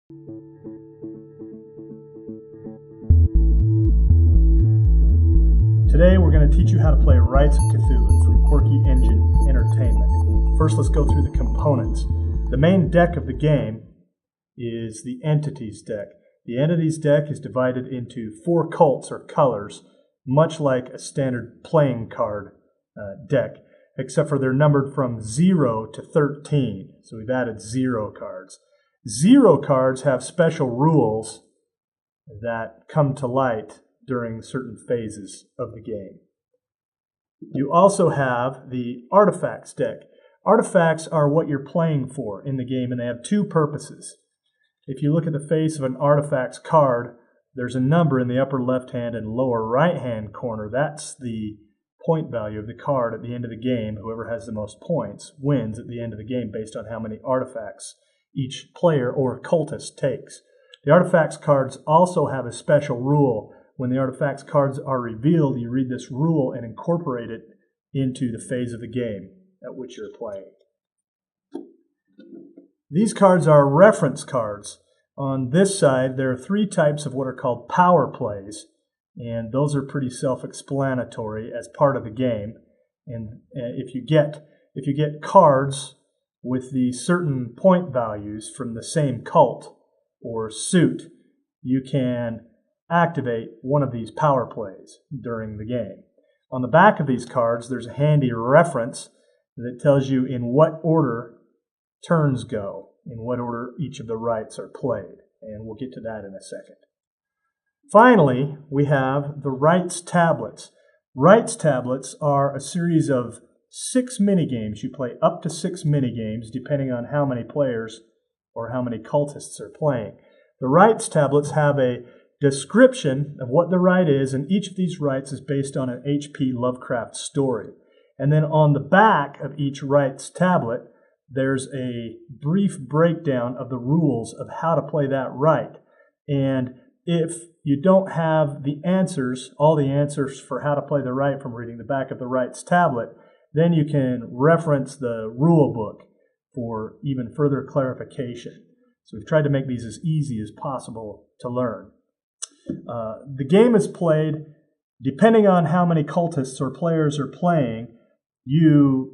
Today we're going to teach you how to play Rites of Cthulhu from Quirky Engine Entertainment. First, let's go through the components. The main deck of the game is the Entities deck. The Entities deck is divided into 4 cults or colors, much like a standard playing card deck, except for they're numbered from 0 to 13. So we've added 0 cards. 0 cards have special rules that come to light during certain phases of the game. You also have the Artifacts deck. Artifacts are what you're playing for in the game, and they have 2 purposes. If you look at the face of an Artifacts card, there's a number in the upper left-hand and lower right-hand corner. That's the point value of the card at the end of the game. Whoever has the most points wins at the end of the game based on how many artifacts each player or cultist takes. The Artifacts cards also have a special rule. When the Artifacts cards are revealed, you read this rule and incorporate it into the phase of the game at which you're playing. These cards are reference cards. On this side, there are 3 types of what are called power plays, and those are pretty self-explanatory as part of the game. And if you get cards with the certain point values from the same cult or suit, you can activate one of these power plays during the game. On the back of these cards, there's a handy reference that tells you in what order turns go, in what order each of the rites are played, and we'll get to that in a second. Finally, we have the Rites tablets. Rites tablets are a series of 6 minigames. You play up to 6 minigames depending on how many players or how many cultists are playing. The Rites tablets have a description of what the rite is, and each of these rites is based on an H.P. Lovecraft story. And then on the back of each Rites tablet, there's a brief breakdown of the rules of how to play that rite. And if you don't have the answers, all the answers for how to play the rite from reading the back of the Rites tablet, then you can reference the rule book for even further clarification. So we've tried to make these as easy as possible to learn. The game is played depending on how many cultists or players are playing.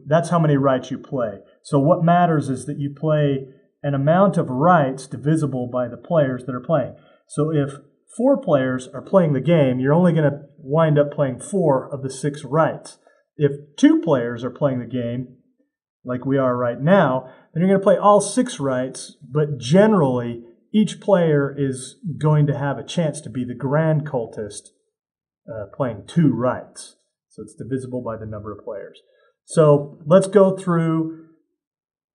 That's how many rites you play. So what matters is that you play an amount of rites divisible by the players that are playing. So if 4 players are playing the game, you're only going to wind up playing 4 of the 6 rites. If 2 players are playing the game, like we are right now, then you're going to play all 6 rites, but generally each player is going to have a chance to be the grand cultist playing 2 rites. So it's divisible by the number of players. So let's go through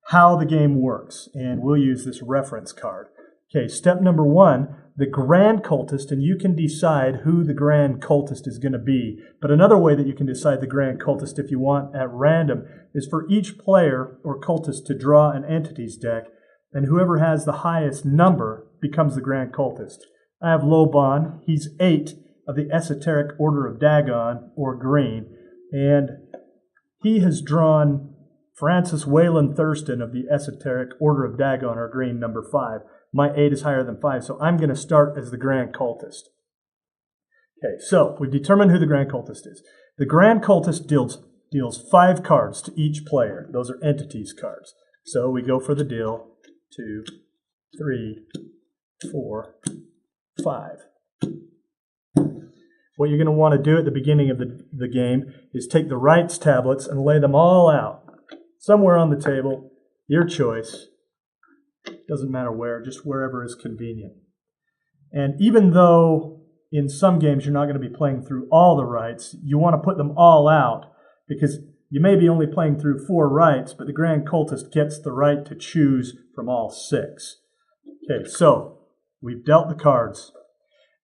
how the game works, and we'll use this reference card. Okay, step number 1, the grand cultist, and you can decide who the grand cultist is going to be. But another way that you can decide the grand cultist, if you want at random, is for each player or cultist to draw an entities deck, and whoever has the highest number becomes the grand cultist. I have Loban. He's 8 of the Esoteric Order of Dagon, or green, and he has drawn Francis Wayland Thurston of the Esoteric Order of Dagon, or green, number 5. My 8 is higher than 5, so I'm going to start as the grand cultist. Okay, so we've determined who the grand cultist is. The grand cultist deals 5 cards to each player. Those are entities cards. So we go for the deal. 2, 3, 4, 5. What you're going to want to do at the beginning of the game is take the Rites tablets and lay them all out. Somewhere on the table, your choice. Doesn't matter where, just wherever is convenient. And even though in some games you're not going to be playing through all the rites, you want to put them all out, because you may be only playing through 4 rites, but the grand cultist gets the right to choose from all 6. Okay, so we've dealt the cards.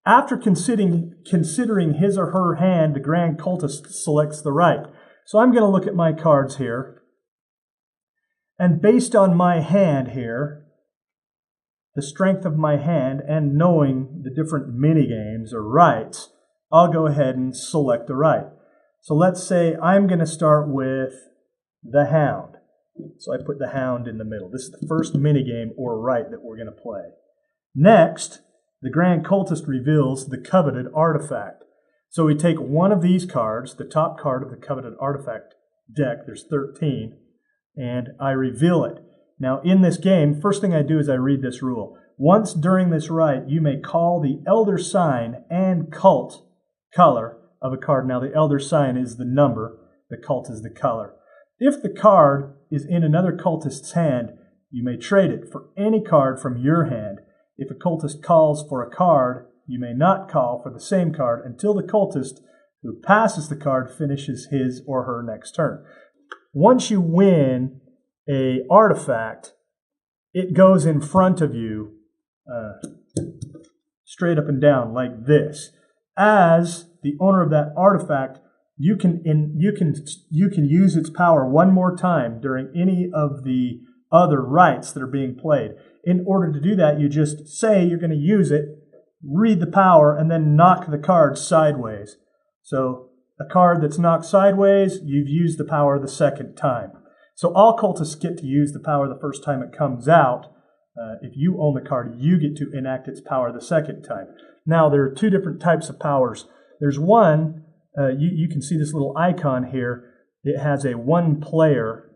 After considering his or her hand, the grand cultist selects the rite. So I'm going to look at my cards here, and based on my hand here, the strength of my hand, and knowing the different mini-games or rites, I'll go ahead and select the rite. So let's say I'm going to start with the Hound. So I put the Hound in the middle. This is the first minigame or rite that we're going to play. Next, the Grand Cultist reveals the coveted artifact. So we take one of these cards, the top card of the coveted artifact deck, there's 13, and I reveal it. Now in this game, first thing I do is I read this rule. Once during this rite, you may call the elder sign and cult color of a card. Now the elder sign is the number, the cult is the color. If the card is in another cultist's hand, you may trade it for any card from your hand. If a cultist calls for a card, you may not call for the same card until the cultist who passes the card finishes his or her next turn. Once you win an artifact, it goes in front of you straight up and down like this. As the owner of that artifact, you can use its power one more time during any of the other rites that are being played. In order to do that, you just say you're going to use it, read the power, and then knock the card sideways. So a card that's knocked sideways, you've used the power the second time. So all cultists get to use the power the first time it comes out. If you own the card, you get to enact its power the second time. Now, there are two different types of powers. There's one, you can see this little icon here. It has a one-player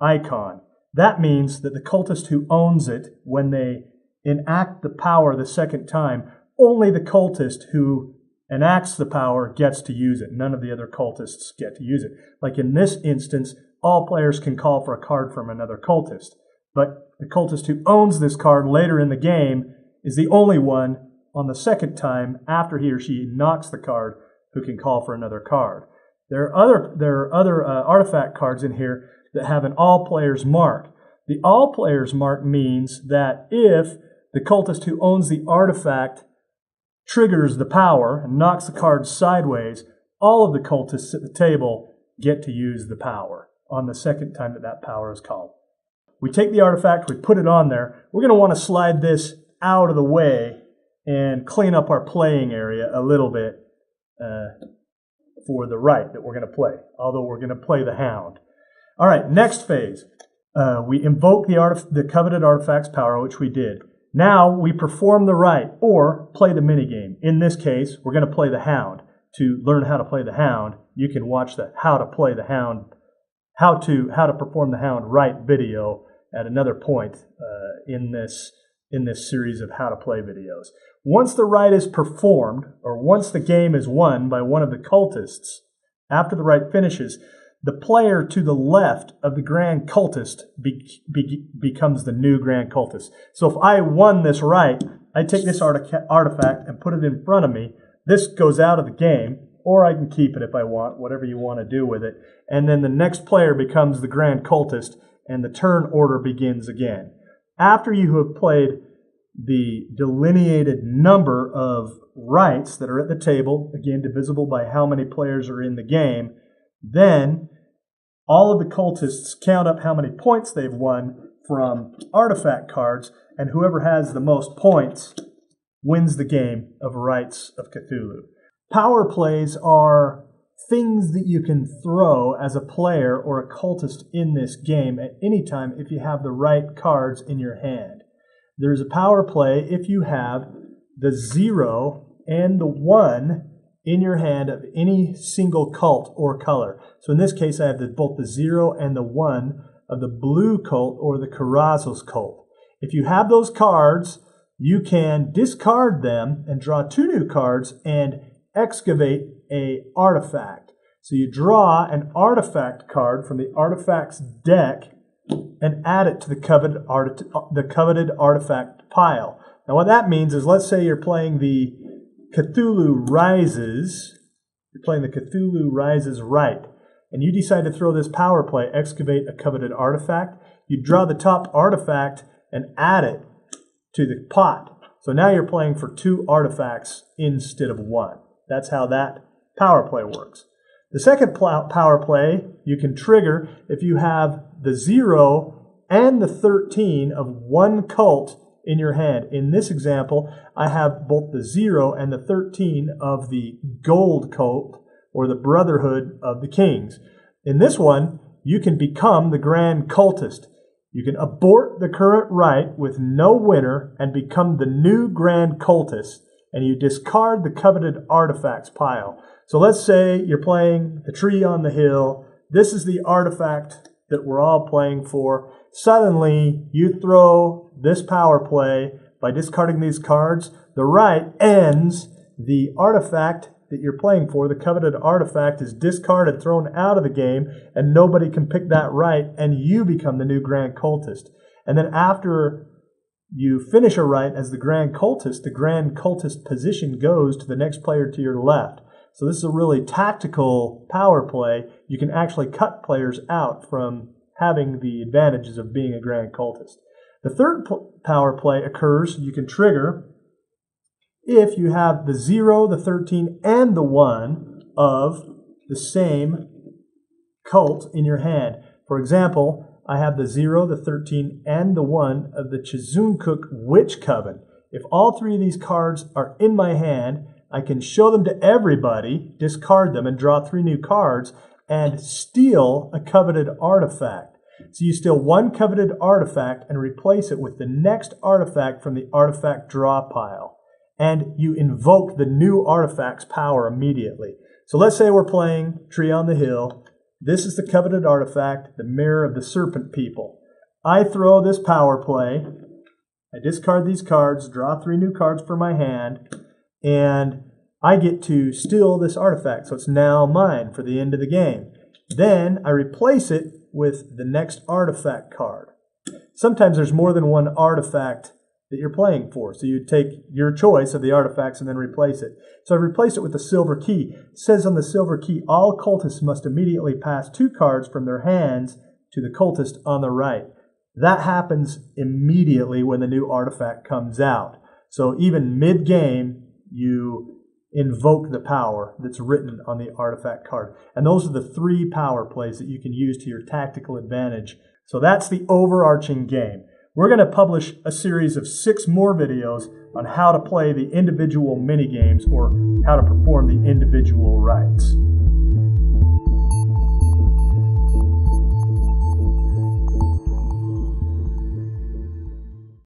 icon. That means that the cultist who owns it, when they enact the power the second time, only the cultist who enacts the power gets to use it. None of the other cultists get to use it. Like in this instance, all players can call for a card from another cultist. But the cultist who owns this card later in the game is the only one on the second time after he or she knocks the card who can call for another card. There are other artifact cards in here that have an all players mark. The all players mark means that if the cultist who owns the artifact triggers the power and knocks the card sideways, all of the cultists at the table get to use the power on the second time that power is called. We take the artifact, we put it on there. We're going to want to slide this out of the way and clean up our playing area a little bit for the rite that we're going to play, although we're going to play the Hound. All right, next phase. We invoke the coveted artifact's power, which we did. Now we perform the rite or play the minigame. In this case, we're going to play the Hound. To learn how to play the Hound, you can watch the how to play the Hound, how to perform the Hound rite video at another point in this series of how to play videos. Once the rite is performed, or once the game is won by one of the cultists, after the rite finishes, the player to the left of the Grand Cultist becomes the new Grand Cultist. So if I won this rite, I take this artifact and put it in front of me. This goes out of the game, or I can keep it if I want, whatever you want to do with it. And then the next player becomes the Grand Cultist, and the turn order begins again. After you have played the delineated number of rites that are at the table, again divisible by how many players are in the game, then all of the cultists count up how many points they've won from artifact cards, and whoever has the most points wins the game of Rites of Cthulhu. Power plays are things that you can throw as a player or a cultist in this game at any time if you have the right cards in your hand. There's a power play if you have the 0 and the 1 in your hand of any single cult or color. So in this case, I have both the 0 and the 1 of the blue cult or the Carazos cult. If you have those cards, you can discard them and draw 2 new cards and excavate an artifact. So you draw an artifact card from the artifacts deck and add it to the coveted artifact pile. Now what that means is, let's say you're playing the Cthulhu Rises, rite, and you decide to throw this power play, excavate a coveted artifact. You draw the top artifact and add it to the pot. So now you're playing for 2 artifacts instead of 1. That's how that power play works. The second power play you can trigger if you have the 0 and the 13 of one cult in your hand. In this example, I have both the 0 and the 13 of the gold cult, or the Brotherhood of the Kings. In this one, you can become the Grand Cultist. You can abort the current rite with no winner and become the new Grand Cultist, and you discard the coveted artifacts pile. So let's say you're playing the tree on the hill. This is the artifact that we're all playing for. Suddenly, you throw this power play by discarding these cards. The rite ends. The artifact that you're playing for, the coveted artifact, is discarded, thrown out of the game, and nobody can pick that rite, and you become the new Grand Cultist. And then after you finish a rite as the Grand Cultist position goes to the next player to your left. So this is a really tactical power play. You can actually cut players out from having the advantages of being a Grand Cultist. The third power play occurs, you can trigger, if you have the 0, the 13, and the 1 of the same cult in your hand. For example, I have the 0, the 13, and the 1 of the Chizunkuk Witch Coven. If all three of these cards are in my hand, I can show them to everybody, discard them, and draw 3 new cards, and steal a coveted artifact. So you steal one coveted artifact and replace it with the next artifact from the artifact draw pile. And you invoke the new artifact's power immediately. So let's say we're playing Tree on the Hill. This is the coveted artifact, the Mirror of the Serpent People. I throw this power play. I discard these cards, draw 3 new cards for my hand, and I get to steal this artifact. So it's now mine for the end of the game. Then I replace it with the next artifact card. Sometimes there's more than one artifact that you're playing for. So you take your choice of the artifacts and then replace it. So I replace it with the silver key. It says on the silver key, all cultists must immediately pass 2 cards from their hands to the cultist on the right. That happens immediately when the new artifact comes out. So even mid-game, you invoke the power that's written on the artifact card. And those are the 3 power plays that you can use to your tactical advantage. So that's the overarching game. We're going to publish a series of 6 more videos on how to play the individual mini games or how to perform the individual rites.